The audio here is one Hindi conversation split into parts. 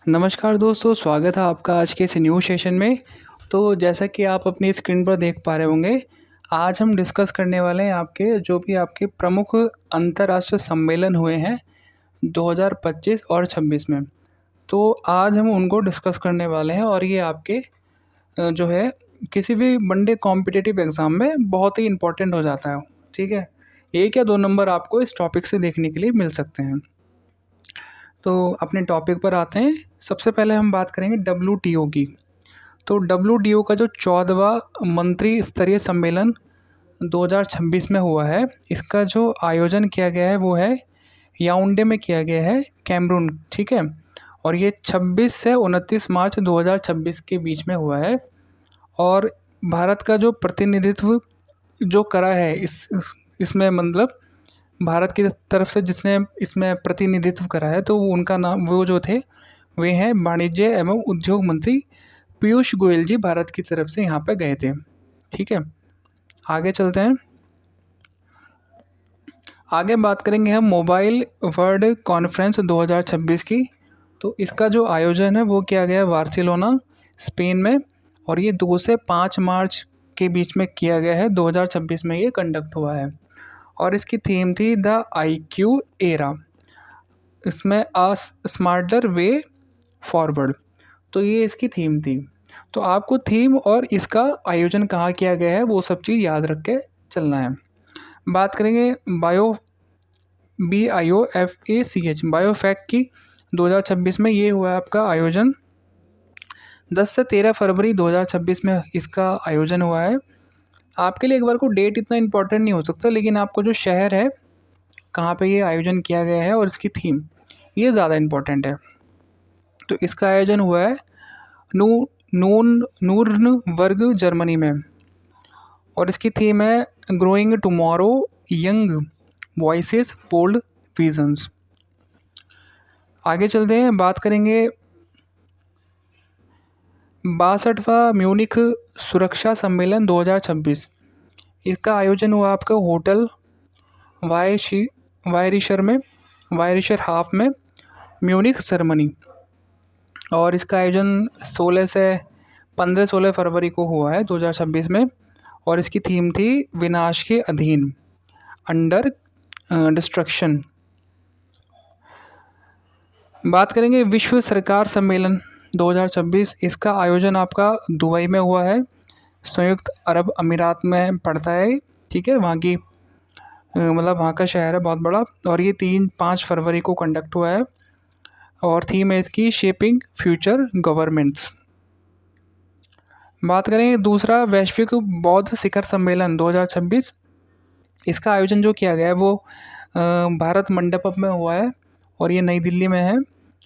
नमस्कार दोस्तों, स्वागत है आपका आज के इस न्यू सेशन में। तो जैसा कि आप अपनी स्क्रीन पर देख पा रहे होंगे, आज हम डिस्कस करने वाले हैं आपके जो भी आपके प्रमुख अंतर्राष्ट्रीय सम्मेलन हुए हैं 2025 और 26 में। तो आज हम उनको डिस्कस करने वाले हैं और ये आपके जो है किसी भी वनडे कॉम्पिटिटिव एग्ज़ाम में बहुत ही इम्पोर्टेंट हो जाता है। ठीक है, 1 या 2 नंबर आपको इस टॉपिक से देखने के लिए मिल सकते हैं। तो अपने टॉपिक पर आते हैं। सबसे पहले हम बात करेंगे डब्ल्यूटीओ की। तो डब्ल्यूटीओ का जो 14वां मंत्री स्तरीय सम्मेलन 2026 में हुआ है, इसका जो आयोजन किया गया है वो है याओंडे में किया गया है, कैमरून। ठीक है, और ये 26 से 29 मार्च 2026 के बीच में हुआ है। और भारत का जो प्रतिनिधित्व जो करा है इसमें मतलब भारत की तरफ से जिसने इसमें प्रतिनिधित्व करा है, तो उनका नाम वो जो थे वे हैं वाणिज्य एवं उद्योग मंत्री पीयूष गोयल जी, भारत की तरफ से यहाँ पे गए थे। ठीक है, आगे चलते हैं। आगे बात करेंगे हम मोबाइल वर्ल्ड कॉन्फ्रेंस 2026 की। तो इसका जो आयोजन है वो किया गया है बार्सिलोना, स्पेन में, और ये 2 से 5 मार्च के बीच में किया गया है। 2026 में ये कंडक्ट हुआ है और इसकी थीम थी द IQ एरा, इसमें अ स्मार्टर वे फॉरवर्ड। तो ये इसकी थीम थी। तो आपको थीम और इसका आयोजन कहाँ किया गया है वो सब चीज़ याद रख के चलना है। बात करेंगे BIOFACH बायोफैक की। 2026 में ये हुआ है आपका आयोजन। 10 से 13 फरवरी 2026 में इसका आयोजन हुआ है। आपके लिए एक बार को डेट इतना इम्पोर्टेंट नहीं हो सकता, लेकिन आपको जो शहर है कहाँ पे ये आयोजन किया गया है और इसकी थीम ये ज़्यादा इम्पोर्टेंट है। तो इसका आयोजन हुआ है नूर्नबर्ग, जर्मनी में, और इसकी थीम है growing tomorrow, young voices, bold visions. आगे चलते हैं, बात करेंगे 62वां म्यूनिख सुरक्षा सम्मेलन 2026। इसका आयोजन हुआ आपका होटल वायरिशर हाफ में, म्यूनिख, जर्मनी, और इसका आयोजन 16 फरवरी को हुआ है 2026 में। और इसकी थीम थी विनाश के अधीन, अंडर डिस्ट्रक्शन। बात करेंगे विश्व सरकार सम्मेलन 2026। इसका आयोजन आपका दुबई में हुआ है, संयुक्त अरब अमीरात में पड़ता है। ठीक है, वहाँ की मतलब वहाँ का शहर है बहुत बड़ा, और ये 3-5 फरवरी को कंडक्ट हुआ है और थीम है इसकी शेपिंग फ्यूचर गवर्नमेंट्स। बात करें दूसरा वैश्विक बौद्ध शिखर सम्मेलन 2026। इसका आयोजन जो किया गया है वो भारत मंडपम में हुआ है और ये नई दिल्ली में है,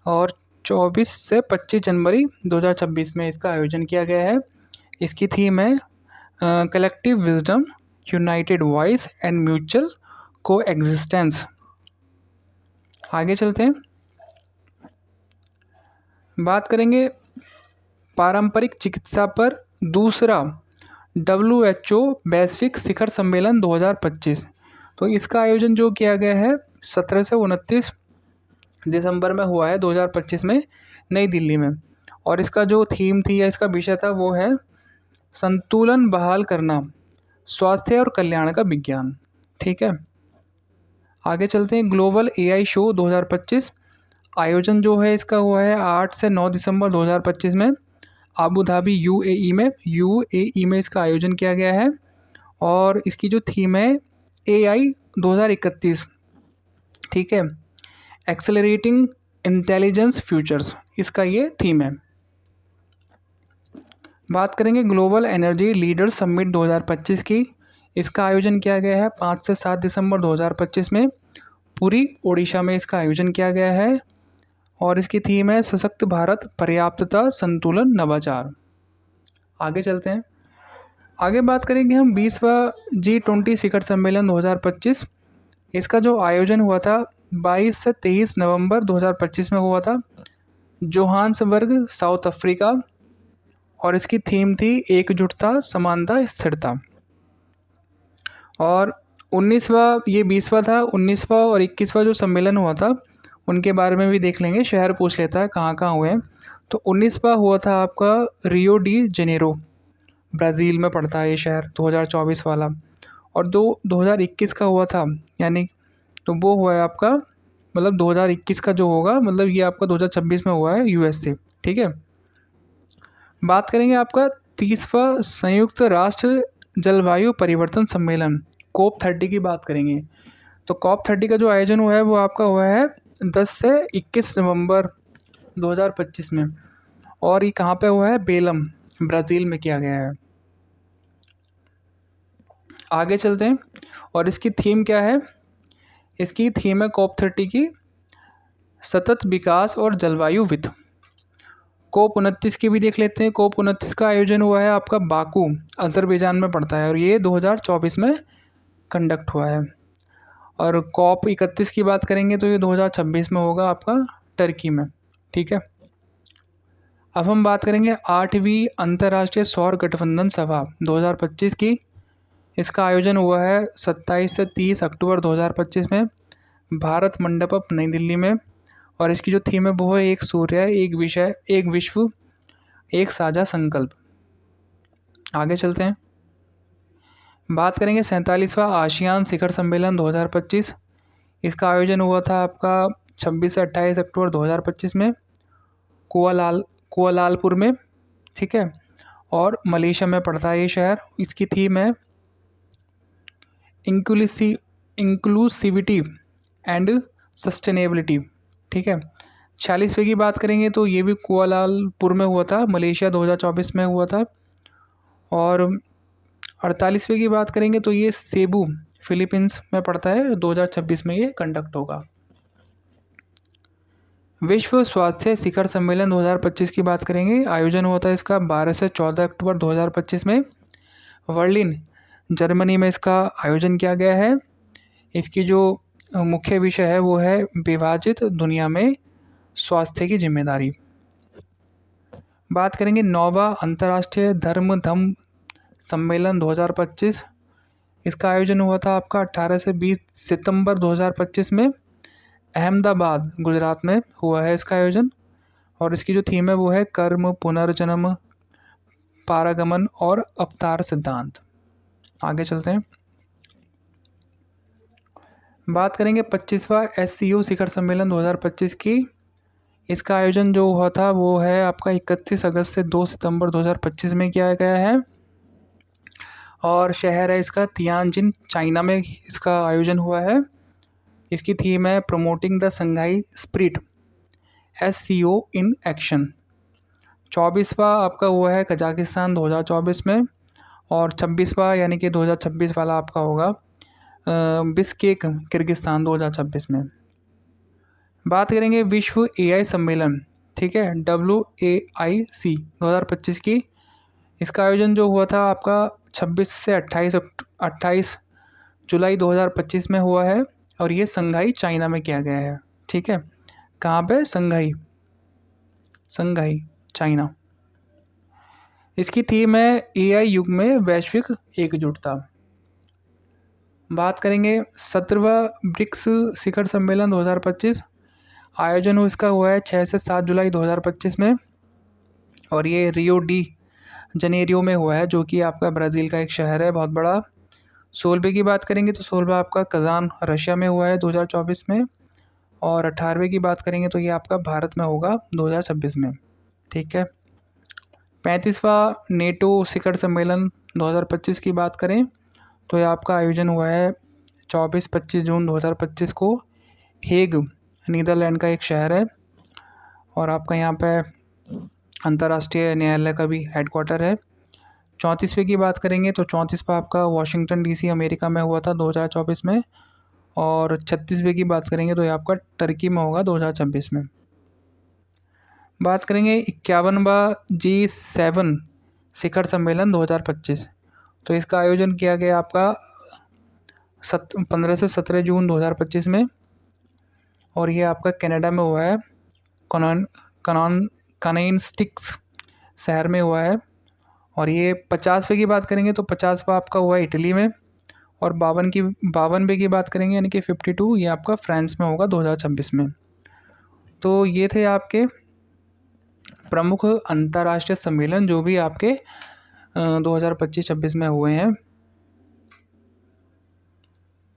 और 24 से 25 जनवरी 2026 में इसका आयोजन किया गया है। इसकी थीम है collective wisdom, United voice and mutual को एग्जिस्टेंस। आगे चलते हैं, बात करेंगे पारंपरिक चिकित्सा पर दूसरा WHO वैश्विक शिखर सम्मेलन 2025। तो इसका आयोजन जो किया गया है 17 से 29 दिसंबर में हुआ है 2025 में, नई दिल्ली में, और इसका जो थीम थी या इसका विषय था वो है संतुलन बहाल करना, स्वास्थ्य और कल्याण का विज्ञान। ठीक है, आगे चलते हैं। Global AI show 2025। आयोजन जो है इसका हुआ है 8 से 9 दिसंबर 2025 में, अबू धाबी UAE में इसका आयोजन किया गया है, और इसकी जो थीम है AI 2031। ठीक है, एक्सेलरेटिंग इंटेलिजेंस फ्यूचर्स, इसका ये थीम है। बात करेंगे ग्लोबल एनर्जी लीडर समिट 2025 की। इसका आयोजन किया गया है 5 से 7 दिसंबर 2025 में, पूरी ओडिशा में इसका आयोजन किया गया है, और इसकी थीम है सशक्त भारत, पर्याप्तता, संतुलन, नवाचार। आगे चलते हैं, आगे बात करेंगे हम 20वां G20 शिखर सम्मेलन 2025। इसका जो आयोजन हुआ था 22 से 23 नवंबर 2025 में हुआ था, जोहान्सबर्ग, साउथ अफ्रीका, और इसकी थीम थी एकजुटता, समानता, स्थिरता। और 19वां, ये 20वां था, 19वां और 21वां जो सम्मेलन हुआ था उनके बारे में भी देख लेंगे, शहर पूछ लेता है कहाँ कहाँ हुए हैं। तो 19वां हुआ था आपका रियो डी जेनेरो, ब्राज़ील में पड़ता है ये शहर, 2024 वाला। और 2021 का हुआ था, यानी तो वो हुआ है आपका, मतलब 2021 का जो होगा, मतलब ये आपका 2026 में हुआ है यूएस से। ठीक है, बात करेंगे आपका 30वां संयुक्त राष्ट्र जलवायु परिवर्तन सम्मेलन, COP30 की बात करेंगे। तो COP30 का जो आयोजन हुआ है वो आपका हुआ है 10 से 21 नवंबर 2025 में, और ये कहाँ पे हुआ है? बेलम, ब्राज़ील में किया गया है। आगे चलते हैं, और इसकी थीम क्या है? इसकी थीम है COP30 की सतत विकास और जलवायु वित्त। COP29 की भी देख लेते हैं। COP29 का आयोजन हुआ है आपका बाकू, अज़रबैजान में पड़ता है, और ये 2024 में कंडक्ट हुआ है। और COP31 की बात करेंगे तो ये 2026 में होगा आपका टर्की में। ठीक है, अब हम बात करेंगे 8वीं अंतर्राष्ट्रीय सौर गठबंधन सभा 2025 की। इसका आयोजन हुआ है 27 से 30 अक्टूबर 2025 में, भारत मंडपम नई दिल्ली में। और इसकी जो थीम है वो है एक सूर्य, एक विषय, एक विश्व, एक साझा संकल्प। आगे चलते हैं, बात करेंगे 47वां आसियान शिखर सम्मेलन 2025। इसका आयोजन हुआ था आपका 26 से 28 अक्टूबर 2025 में, कुआलालंपुर में। ठीक है, और मलेशिया में पड़ता है ये शहर। इसकी थीम है इंक्लूसिविटी एंड सस्टेनेबिलिटी। ठीक है, 46वें की बात करेंगे तो ये भी कुआलालंपुर में हुआ था, मलेशिया, 2024 में हुआ था। और 48वें की बात करेंगे तो ये सेबू, फिलीपींस में पड़ता है, 2026 में ये कंडक्ट होगा। विश्व स्वास्थ्य शिखर सम्मेलन 2025 की बात करेंगे। आयोजन होता है इसका 12 से 14 अक्टूबर 2025 में, बर्लिन, जर्मनी में इसका आयोजन किया गया है। इसकी जो मुख्य विषय है वो है विभाजित दुनिया में स्वास्थ्य की जिम्मेदारी। बात करेंगे 9वां अंतर्राष्ट्रीय धर्म धम्म सम्मेलन 2025। इसका आयोजन हुआ था आपका 18 से 20 सितंबर 2025 में, अहमदाबाद, गुजरात में हुआ है इसका आयोजन। और इसकी जो थीम है वो है कर्म, पुनर्जन्म, पारगमन और अवतार सिद्धांत। आगे चलते हैं, बात करेंगे 25वां SCO शिखर सम्मेलन 2025 की। इसका आयोजन जो हुआ था वो है आपका 31 अगस्त से 2 सितंबर 2025 में किया गया है, और शहर है इसका तियानजिन, चाइना में इसका आयोजन हुआ है। इसकी थीम है promoting the Shanghai spirit, SCO in action. 24वां आपका हुआ है कजाकिस्तान 2024 में, और 26वां यानी कि 2026 वाला आपका होगा बिश्केक, किर्गिस्तान, 2026 में। बात करेंगे विश्व AI सम्मेलन, ठीक है, WAIC 2025 की। इसका आयोजन जो हुआ था आपका 26 से 28 जुलाई 2025 में हुआ है, और ये संघाई, चाइना में किया गया है। ठीक है, कहाँ पे? संघाई, चाइना। इसकी थीम है AI युग में वैश्विक एकजुटता। बात करेंगे 17वां ब्रिक्स शिखर सम्मेलन 2025। आयोजन इसका हुआ है 6 से 7 जुलाई 2025 में, और ये रियो डी जनेरियो में हुआ है, जो कि आपका ब्राज़ील का एक शहर है बहुत बड़ा। 16वें की बात करेंगे तो 16वां आपका कजान, रशिया में हुआ है 2024 में। और 18वें की बात करेंगे तो ये आपका भारत में होगा 2026 में। ठीक है, 35वां नेटो शिखर सम्मेलन 2025 की बात करें तो ये आपका आयोजन हुआ है 24-25 जून 2025 को, हेग, नीदरलैंड का एक शहर है। और आपका यहाँ पे अंतर्राष्ट्रीय न्यायालय का भी हेडक्वार्टर है। 34वें की बात करेंगे तो 34वां आपका वाशिंगटन DC, अमेरिका में हुआ था 2024 में। और 36वें की बात करेंगे तो ये आपका टर्की में होगा 2026 में। बात करेंगे 51वां G7 शिखर सम्मेलन 2025। तो इसका आयोजन किया गया आपका 15 से 17 जून 2025 में, और ये आपका कनाडा में हुआ है, कनाइनस्टिक्स शहर में हुआ है। और ये 50वें की बात करेंगे तो 50वां आपका हुआ है इटली में। और 52वें की बात करेंगे यानी कि 52, ये आपका फ्रांस में होगा 2026 में। तो ये थे आपके प्रमुख अंतर्राष्ट्रीय सम्मेलन जो भी आपके 2025-26 में हुए हैं।